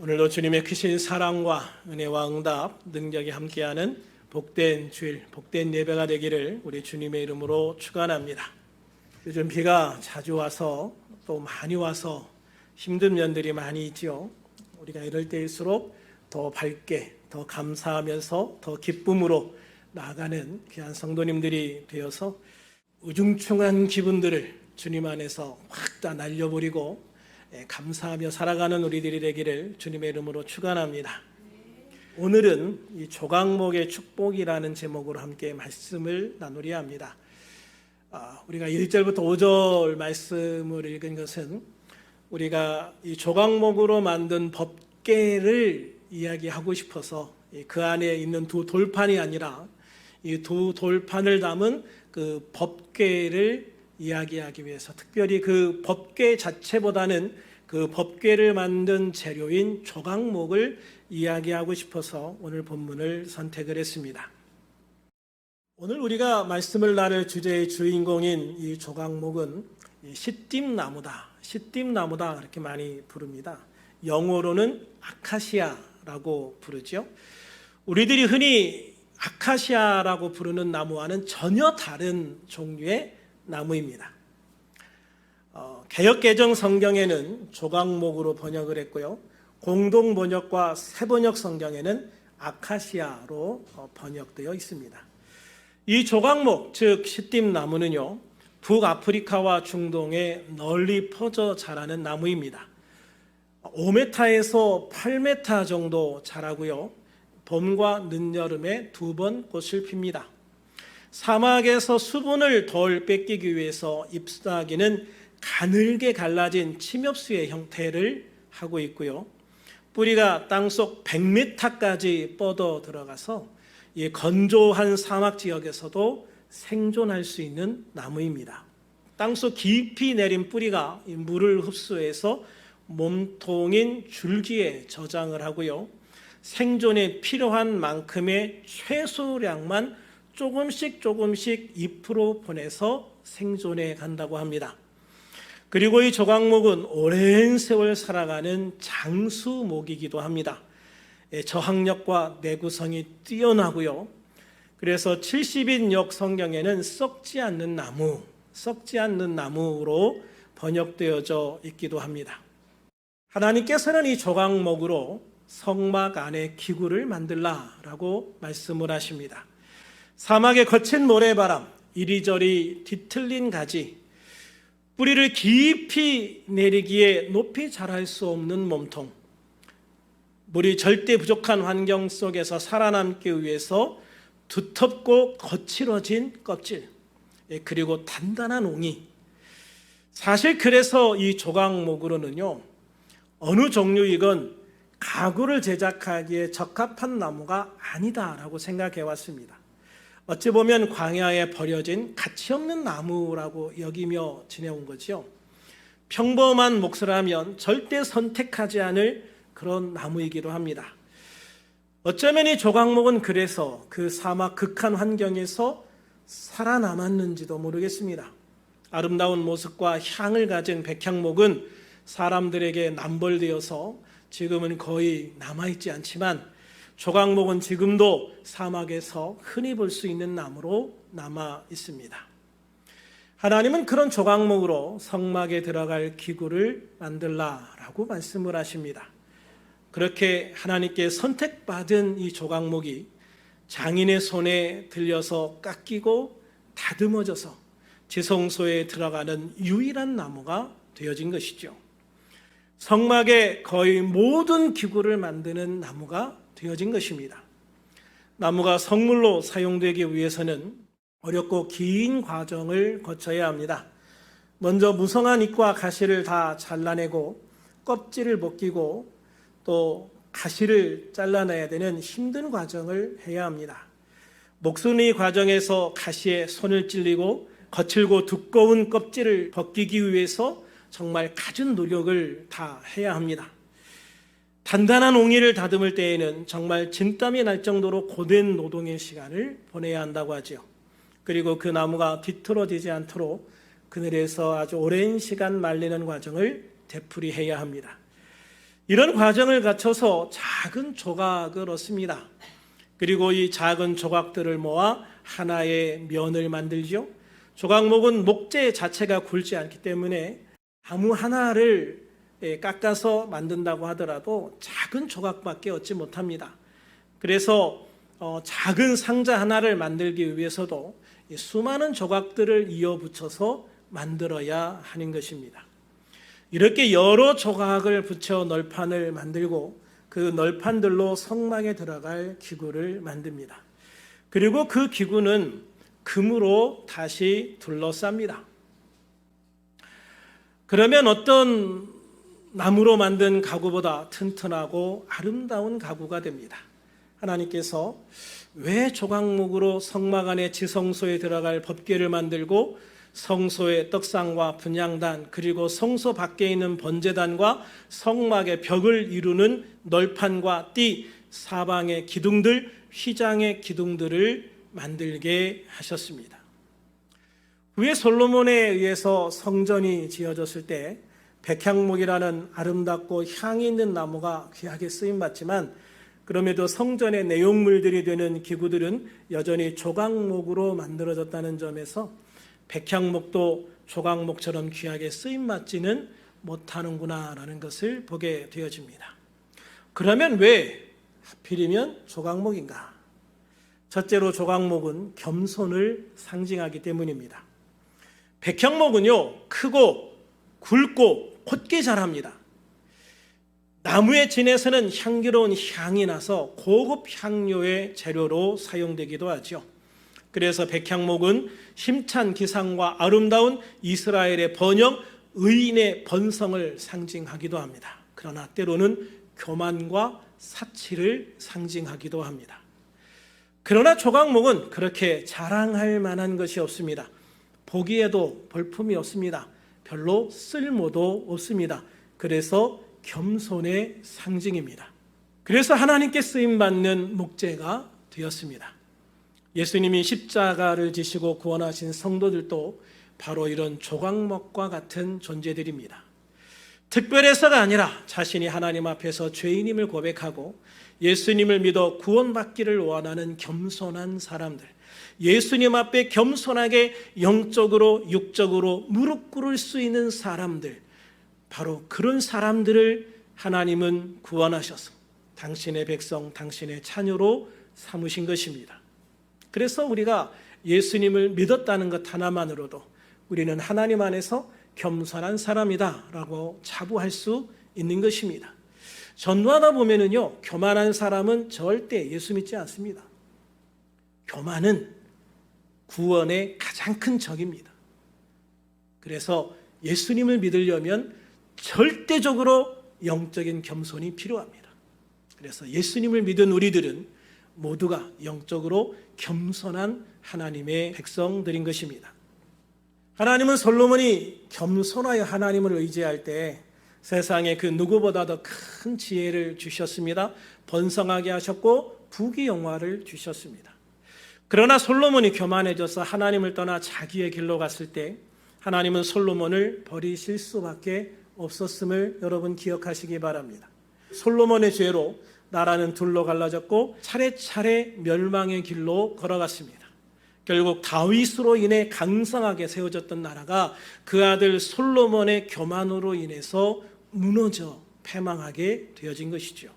오늘도 주님의 크신 사랑과 은혜와 응답, 능력이 함께하는 복된 주일, 복된 예배가 되기를 우리 주님의 이름으로 축원합니다. 요즘 비가 자주 와서 또 많이 와서 힘든 면들이 많이 있지요. 우리가 이럴 때일수록 더 밝게, 더 감사하면서 더 기쁨으로 나아가는 귀한 성도님들이 되어서 우중충한 기분들을 주님 안에서 확 다 날려버리고 감사하며 살아가는 우리들이 되기를 주님의 이름으로 축원합니다. 오늘은 이 조각목의 축복이라는 제목으로 함께 말씀을 나누려 합니다. 우리가 1절부터 5절 말씀을 읽은 것은 우리가 이 조각목으로 만든 법궤를 이야기하고 싶어서 그 안에 있는 두 돌판이 아니라 이 두 돌판을 담은 그 법궤를 이야기하기 위해서 특별히 그 법궤 자체보다는 그 법궤를 만든 재료인 조각목을 이야기하고 싶어서 오늘 본문을 선택을 했습니다. 오늘 우리가 말씀을 나눌 주제의 주인공인 이 조각목은 시띠나무다. 시띠나무다 이렇게 많이 부릅니다. 영어로는 아카시아라고 부르죠. 우리들이 흔히 아카시아라고 부르는 나무와는 전혀 다른 종류의 나무입니다. 개역개정 성경에는 조각목으로 번역을 했고요. 공동번역과 새번역 성경에는 아카시아로 번역되어 있습니다. 이 조각목, 즉 시띠나무는요, 북아프리카와 중동에 널리 퍼져 자라는 나무입니다. 5m에서 8m 정도 자라고요. 봄과 늦여름에 2번 꽃을 핍니다. 사막에서 수분을 덜 뺏기기 위해서 잎사귀는 가늘게 갈라진 침엽수의 형태를 하고 있고요. 뿌리가 땅속 100m까지 뻗어 들어가서 이 건조한 사막 지역에서도 생존할 수 있는 나무입니다. 땅속 깊이 내린 뿌리가 물을 흡수해서 몸통인 줄기에 저장을 하고요. 생존에 필요한 만큼의 최소량만 조금씩 잎으로 보내서 생존해 간다고 합니다. 그리고 이 조각목은 오랜 세월 살아가는 장수목이기도 합니다. 저항력과 내구성이 뛰어나고요. 그래서 70인역 성경에는 썩지 않는 나무로 번역되어져 있기도 합니다. 하나님께서는 이 조각목으로 성막 안에 기구를 만들라라고 말씀을 하십니다. 사막의 거친 모래바람, 이리저리 뒤틀린 가지, 뿌리를 깊이 내리기에 높이 자랄 수 없는 몸통, 물이 절대 부족한 환경 속에서 살아남기 위해서 두텁고 거칠어진 껍질, 그리고 단단한 옹이. 사실 그래서 이 조각목으로는요, 어느 종류이건 가구를 제작하기에 적합한 나무가 아니다라고 생각해 왔습니다. 어찌 보면 광야에 버려진 가치없는 나무라고 여기며 지내온 거죠. 평범한 몫이라면 절대 선택하지 않을 그런 나무이기도 합니다. 어쩌면 이 조각목은 그래서 그 사막 극한 환경에서 살아남았는지도 모르겠습니다. 아름다운 모습과 향을 가진 백향목은 사람들에게 남벌되어서 지금은 거의 남아있지 않지만 조각목은 지금도 사막에서 흔히 볼 수 있는 나무로 남아 있습니다. 하나님은 그런 조각목으로 성막에 들어갈 기구를 만들라라고 말씀을 하십니다. 그렇게 하나님께 선택받은 이 조각목이 장인의 손에 들려서 깎이고 다듬어져서 지성소에 들어가는 유일한 나무가 되어진 것이죠. 성막의 거의 모든 기구를 만드는 나무가 되어진 것입니다. 나무가 성물로 사용되기 위해서는 어렵고 긴 과정을 거쳐야 합니다. 먼저 무성한 잎과 가시를 다 잘라내고 껍질을 벗기고 또 가시를 잘라내야 되는 힘든 과정을 해야 합니다. 목순이 과정에서 가시에 손을 찔리고 거칠고 두꺼운 껍질을 벗기기 위해서 정말 갖은 노력을 다 해야 합니다. 단단한 옹이를 다듬을 때에는 정말 진땀이 날 정도로 고된 노동의 시간을 보내야 한다고 하죠. 그리고 그 나무가 뒤틀어지지 않도록 그늘에서 아주 오랜 시간 말리는 과정을 되풀이해야 합니다. 이런 과정을 거쳐서 작은 조각을 얻습니다. 그리고 이 작은 조각들을 모아 하나의 면을 만들죠. 조각목은 목재 자체가 굵지 않기 때문에 나무 하나를 깎아서 만든다고 하더라도 작은 조각밖에 얻지 못합니다. 그래서 작은 상자 하나를 만들기 위해서도 수많은 조각들을 이어 붙여서 만들어야 하는 것입니다. 이렇게 여러 조각을 붙여 널판을 만들고 그 널판들로 성막에 들어갈 기구를 만듭니다. 그리고 그 기구는 금으로 다시 둘러쌉니다. 그러면 어떤 나무로 만든 가구보다 튼튼하고 아름다운 가구가 됩니다. 하나님께서 왜 조각목으로 성막 안에 지성소에 들어갈 법궤를 만들고 성소의 떡상과 분향단 그리고 성소 밖에 있는 번제단과 성막의 벽을 이루는 널판과 띠, 사방의 기둥들, 휘장의 기둥들을 만들게 하셨습니다. 후에 솔로몬에 의해서 성전이 지어졌을 때 백향목이라는 아름답고 향이 있는 나무가 귀하게 쓰임받지만 그럼에도 성전의 내용물들이 되는 기구들은 여전히 조각목으로 만들어졌다는 점에서 백향목도 조각목처럼 귀하게 쓰임받지는 못하는구나라는 것을 보게 되어집니다. 그러면 왜 하필이면 조각목인가? 첫째로 조각목은 겸손을 상징하기 때문입니다. 백향목은요, 크고 굵고 곧게 자랍니다. 나무의 진에서는 향기로운 향이 나서 고급 향료의 재료로 사용되기도 하죠. 그래서 백향목은 힘찬 기상과 아름다운 이스라엘의 번영, 의인의 번성을 상징하기도 합니다. 그러나 때로는 교만과 사치를 상징하기도 합니다. 그러나 조각목은 그렇게 자랑할 만한 것이 없습니다. 보기에도 볼품이 없습니다. 별로 쓸모도 없습니다. 그래서 겸손의 상징입니다. 그래서 하나님께 쓰임받는 목재가 되었습니다. 예수님이 십자가를 지시고 구원하신 성도들도 바로 이런 조각목과 같은 존재들입니다. 특별해서가 아니라 자신이 하나님 앞에서 죄인임을 고백하고 예수님을 믿어 구원받기를 원하는 겸손한 사람들, 예수님 앞에 겸손하게 영적으로 육적으로 무릎 꿇을 수 있는 사람들, 바로 그런 사람들을 하나님은 구원하셔서 당신의 백성, 당신의 자녀로 삼으신 것입니다. 그래서 우리가 예수님을 믿었다는 것 하나만으로도 우리는 하나님 안에서 겸손한 사람이다라고 자부할 수 있는 것입니다. 전도하다 보면은요, 교만한 사람은 절대 예수 믿지 않습니다. 교만은 구원의 가장 큰 적입니다. 그래서 예수님을 믿으려면 절대적으로 영적인 겸손이 필요합니다. 그래서 예수님을 믿은 우리들은 모두가 영적으로 겸손한 하나님의 백성들인 것입니다. 하나님은 솔로몬이 겸손하여 하나님을 의지할 때 세상에 그 누구보다도 큰 지혜를 주셨습니다. 번성하게 하셨고 부귀영화를 주셨습니다. 그러나 솔로몬이 교만해져서 하나님을 떠나 자기의 길로 갔을 때 하나님은 솔로몬을 버리실 수밖에 없었음을 여러분 기억하시기 바랍니다. 솔로몬의 죄로 나라는 둘로 갈라졌고 차례차례 멸망의 길로 걸어갔습니다. 결국 다윗으로 인해 강성하게 세워졌던 나라가 그 아들 솔로몬의 교만으로 인해서 무너져 패망하게 되어진 것이죠.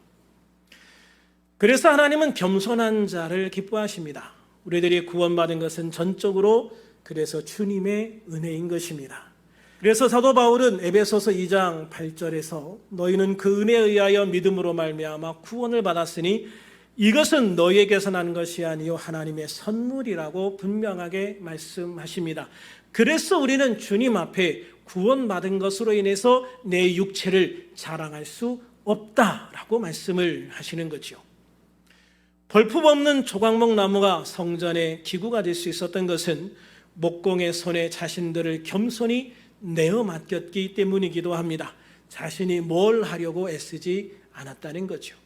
그래서 하나님은 겸손한 자를 기뻐하십니다. 우리들이 구원받은 것은 전적으로 그래서 주님의 은혜인 것입니다. 그래서 사도 바울은 에베소서 2장 8절에서 너희는 그 은혜에 의하여 믿음으로 말미암아 구원을 받았으니 이것은 너희에게서 난 것이 아니요 하나님의 선물이라고 분명하게 말씀하십니다. 그래서 우리는 주님 앞에 구원받은 것으로 인해서 내 육체를 자랑할 수 없다라고 말씀을 하시는 거죠. 볼품없는 조각목 나무가 성전의 기구가 될 수 있었던 것은 목공의 손에 자신들을 겸손히 내어 맡겼기 때문이기도 합니다. 자신이 뭘 하려고 애쓰지 않았다는 거죠.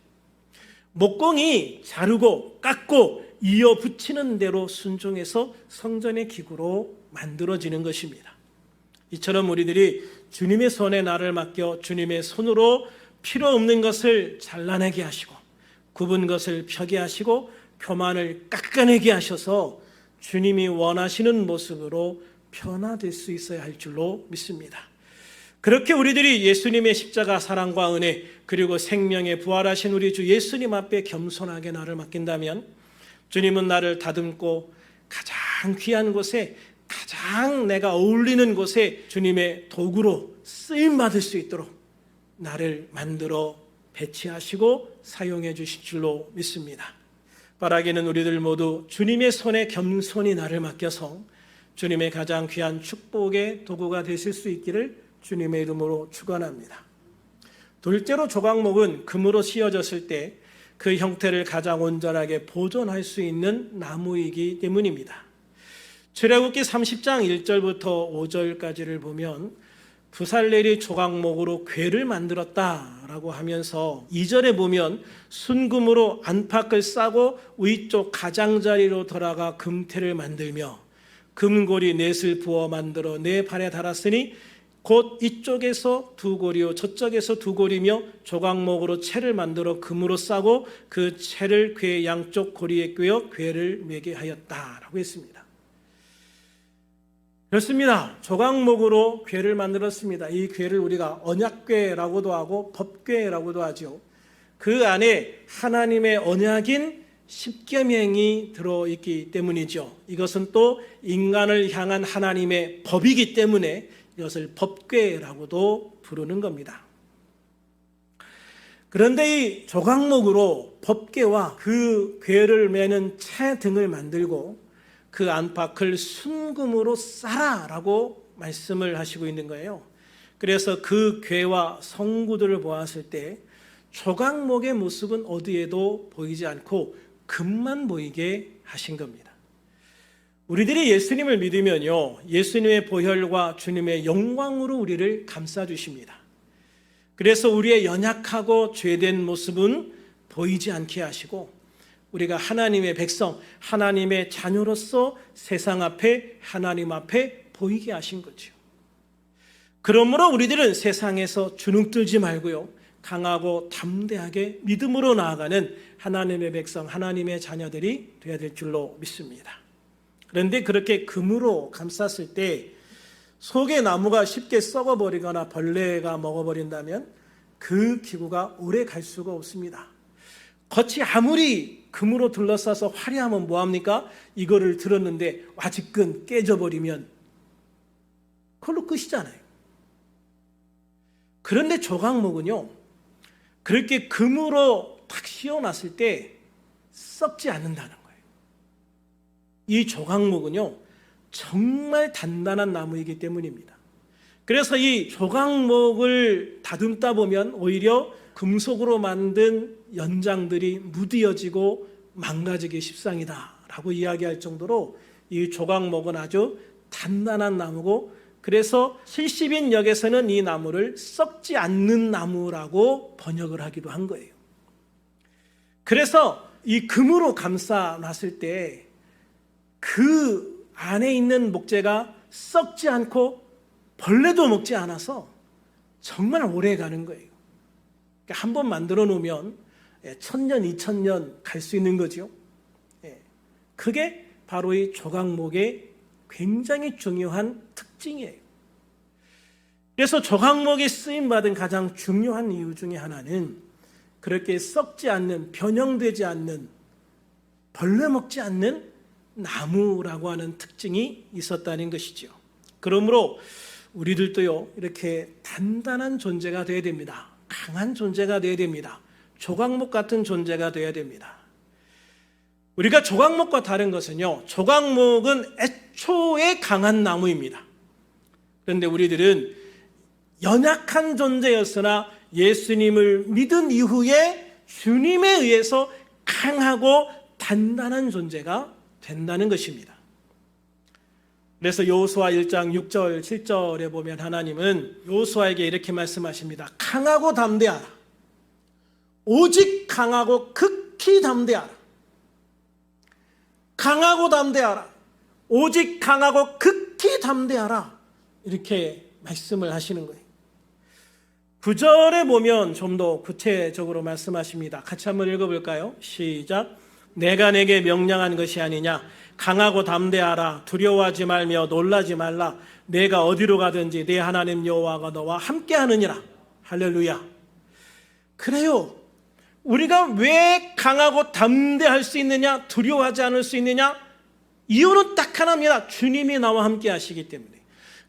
목공이 자르고 깎고 이어 붙이는 대로 순종해서 성전의 기구로 만들어지는 것입니다. 이처럼 우리들이 주님의 손에 나를 맡겨 주님의 손으로 필요 없는 것을 잘라내게 하시고 굽은 것을 펴게 하시고 표만을 깎아내게 하셔서 주님이 원하시는 모습으로 변화될 수 있어야 할 줄로 믿습니다. 그렇게 우리들이 예수님의 십자가 사랑과 은혜 그리고 생명에 부활하신 우리 주 예수님 앞에 겸손하게 나를 맡긴다면 주님은 나를 다듬고 가장 귀한 곳에 가장 내가 어울리는 곳에 주님의 도구로 쓰임받을 수 있도록 나를 만들어 배치하시고 사용해 주실 줄로 믿습니다. 바라기는 우리들 모두 주님의 손에 겸손히 나를 맡겨서 주님의 가장 귀한 축복의 도구가 되실 수 있기를 주님의 이름으로 축원합니다. 둘째로 조각목은 금으로 씌어졌을 때 그 형태를 가장 온전하게 보존할 수 있는 나무이기 때문입니다. 출애굽기 30장 1절부터 5절까지를 보면 부살렐이 조각목으로 궤를 만들었다라고 하면서 2절에 보면 순금으로 안팎을 싸고 위쪽 가장자리로 돌아가 금태를 만들며 금고리 넷을 부어 만들어 내 발에 달았으니 곧 이쪽에서 두 고리요 저쪽에서 두 고리며 조각목으로 채를 만들어 금으로 싸고 그 채를 궤 양쪽 고리에 꿰어 궤를 매게 하였다라고 했습니다. 그렇습니다. 조각목으로 궤를 만들었습니다. 이 궤를 우리가 언약궤라고도 하고 법궤라고도 하죠. 그 안에 하나님의 언약인 십계명이 들어있기 때문이죠. 이것은 또 인간을 향한 하나님의 법이기 때문에 이것을 법궤라고도 부르는 겁니다. 그런데 이 조각목으로 법궤와 그 궤를 매는 채 등을 만들고 그 안팎을 순금으로 싸라라고 말씀을 하시고 있는 거예요. 그래서 그 궤와 성구들을 보았을 때 조각목의 모습은 어디에도 보이지 않고 금만 보이게 하신 겁니다. 우리들이 예수님을 믿으면요, 예수님의 보혈과 주님의 영광으로 우리를 감싸주십니다. 그래서 우리의 연약하고 죄된 모습은 보이지 않게 하시고 우리가 하나님의 백성, 하나님의 자녀로서 세상 앞에 하나님 앞에 보이게 하신 거죠. 그러므로 우리들은 세상에서 주눅들지 말고요, 강하고 담대하게 믿음으로 나아가는 하나님의 백성, 하나님의 자녀들이 되어야 될 줄로 믿습니다. 그런데 그렇게 금으로 감쌌을 때 속의 나무가 쉽게 썩어버리거나 벌레가 먹어버린다면 그 기구가 오래 갈 수가 없습니다. 겉이 아무리 금으로 둘러싸서 화려하면 뭐합니까? 이거를 들었는데 와직근 깨져버리면 그걸로 끝이잖아요. 그런데 조각목은요, 그렇게 금으로 탁 씌워놨을 때 썩지 않는다는 거예요. 이 조각목은요, 정말 단단한 나무이기 때문입니다. 그래서 이 조각목을 다듬다 보면 오히려 금속으로 만든 연장들이 무디어지고 망가지기 십상이다라고 이야기할 정도로 이 조각목은 아주 단단한 나무고, 그래서 70인역에서는 이 나무를 썩지 않는 나무라고 번역을 하기도 한 거예요. 그래서 이 금으로 감싸놨을 때 그 안에 있는 목재가 썩지 않고 벌레도 먹지 않아서 정말 오래 가는 거예요. 한 번 만들어 놓으면 1000년, 2000년 갈 수 있는 거죠. 그게 바로 이 조각목의 굉장히 중요한 특징이에요. 그래서 조각목이 쓰임받은 가장 중요한 이유 중에 하나는 그렇게 썩지 않는, 변형되지 않는, 벌레 먹지 않는 나무라고 하는 특징이 있었다는 것이죠. 그러므로 우리들도요, 이렇게 단단한 존재가 되어야 됩니다. 강한 존재가 되어야 됩니다. 조각목 같은 존재가 되어야 됩니다. 우리가 조각목과 다른 것은요, 조각목은 애초에 강한 나무입니다. 그런데 우리들은 연약한 존재였으나 예수님을 믿은 이후에 주님에 의해서 강하고 단단한 존재가 된다는 것입니다. 그래서 여호수아 1장 6절 7절에 보면 하나님은 여호수아에게 이렇게 말씀하십니다. 강하고 담대하라. 오직 강하고 극히 담대하라. 강하고 담대하라. 오직 강하고 극히 담대하라. 이렇게 말씀을 하시는 거예요. 9절에 보면 좀 더 구체적으로 말씀하십니다. 같이 한번 읽어볼까요? 시작. 내가 내게 명령한 것이 아니냐. 강하고 담대하라. 두려워하지 말며 놀라지 말라. 내가 어디로 가든지 내 하나님 여호와가 너와 함께하느니라. 할렐루야. 그래요. 우리가 왜 강하고 담대할 수 있느냐, 두려워하지 않을 수 있느냐? 이유는 딱 하나입니다. 주님이 나와 함께 하시기 때문에.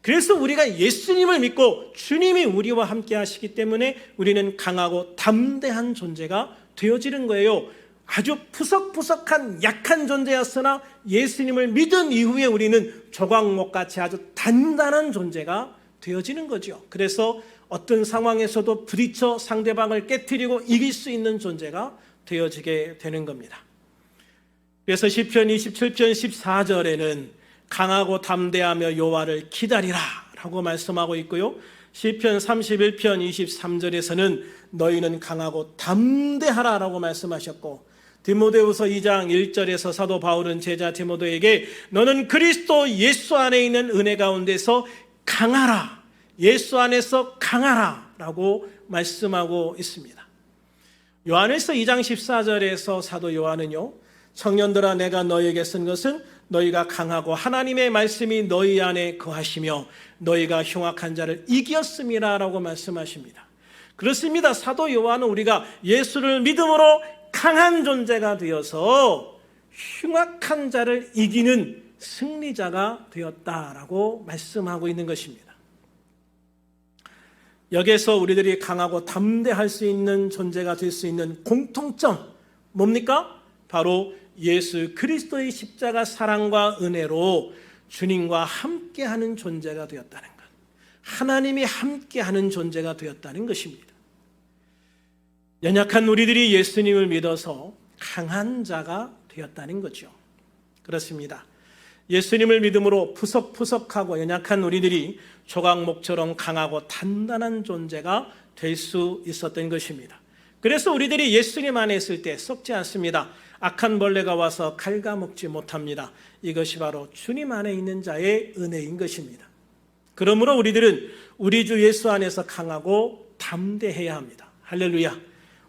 그래서 우리가 예수님을 믿고 주님이 우리와 함께 하시기 때문에 우리는 강하고 담대한 존재가 되어지는 거예요. 아주 푸석푸석한 약한 존재였으나 예수님을 믿은 이후에 우리는 조각목같이 아주 단단한 존재가 되어지는 거죠. 그래서 어떤 상황에서도 부딪혀 상대방을 깨트리고 이길 수 있는 존재가 되어지게 되는 겁니다. 그래서 시편 27편 14절에는 강하고 담대하며 여호와를 기다리라 라고 말씀하고 있고요. 시편 31편 23절에서는 너희는 강하고 담대하라 라고 말씀하셨고, 디모데후서 2장 1절에서 사도 바울은 제자 디모데에게 너는 그리스도 예수 안에 있는 은혜 가운데서 강하라, 예수 안에서 강하라 라고 말씀하고 있습니다. 요한일서 2장 14절에서 사도 요한은요, 청년들아 내가 너희에게 쓴 것은 너희가 강하고 하나님의 말씀이 너희 안에 거하시며 너희가 흉악한 자를 이겼음이라 라고 말씀하십니다. 그렇습니다. 사도 요한은 우리가 예수를 믿음으로 강한 존재가 되어서 흉악한 자를 이기는 승리자가 되었다라고 말씀하고 있는 것입니다. 여기에서 우리들이 강하고 담대할 수 있는 존재가 될 수 있는 공통점 뭡니까? 바로 예수 그리스도의 십자가 사랑과 은혜로 주님과 함께하는 존재가 되었다는 것, 하나님이 함께하는 존재가 되었다는 것입니다. 연약한 우리들이 예수님을 믿어서 강한 자가 되었다는 거죠. 그렇습니다. 예수님을 믿음으로 푸석푸석하고 연약한 우리들이 조각목처럼 강하고 단단한 존재가 될 수 있었던 것입니다. 그래서 우리들이 예수님 안에 있을 때 썩지 않습니다. 악한 벌레가 와서 갉아먹지 못합니다. 이것이 바로 주님 안에 있는 자의 은혜인 것입니다. 그러므로 우리들은 우리 주 예수 안에서 강하고 담대해야 합니다. 할렐루야.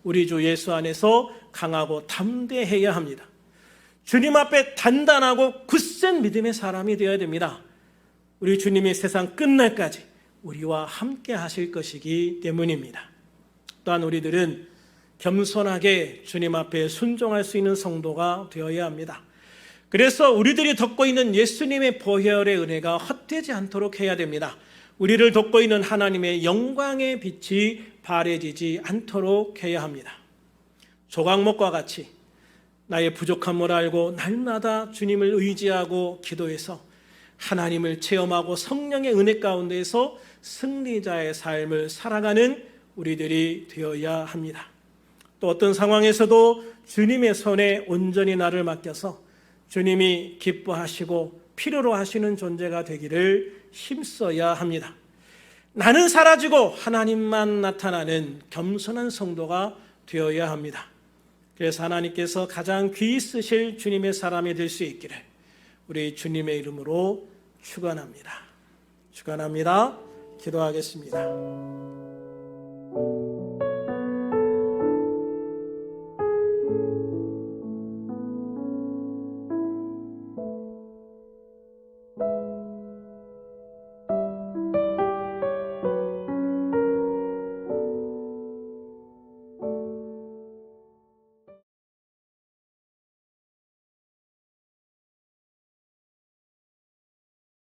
우리 주 예수 안에서 강하고 담대해야 합니다. 주님 앞에 단단하고 굳센 믿음의 사람이 되어야 됩니다. 우리 주님이 세상 끝날까지 우리와 함께 하실 것이기 때문입니다. 또한 우리들은 겸손하게 주님 앞에 순종할 수 있는 성도가 되어야 합니다. 그래서 우리들이 덮고 있는 예수님의 보혈의 은혜가 헛되지 않도록 해야 됩니다. 우리를 덮고 있는 하나님의 영광의 빛이 바래지지 않도록 해야 합니다. 조각목과 같이 나의 부족함을 알고 날마다 주님을 의지하고 기도해서 하나님을 체험하고 성령의 은혜 가운데에서 승리자의 삶을 살아가는 우리들이 되어야 합니다. 또 어떤 상황에서도 주님의 손에 온전히 나를 맡겨서 주님이 기뻐하시고 필요로 하시는 존재가 되기를 힘써야 합니다. 나는 사라지고 하나님만 나타나는 겸손한 성도가 되어야 합니다. 그래서 하나님께서 가장 귀히 쓰실 주님의 사람이 될 수 있기를 우리 주님의 이름으로 축원합니다. 축원합니다. 기도하겠습니다.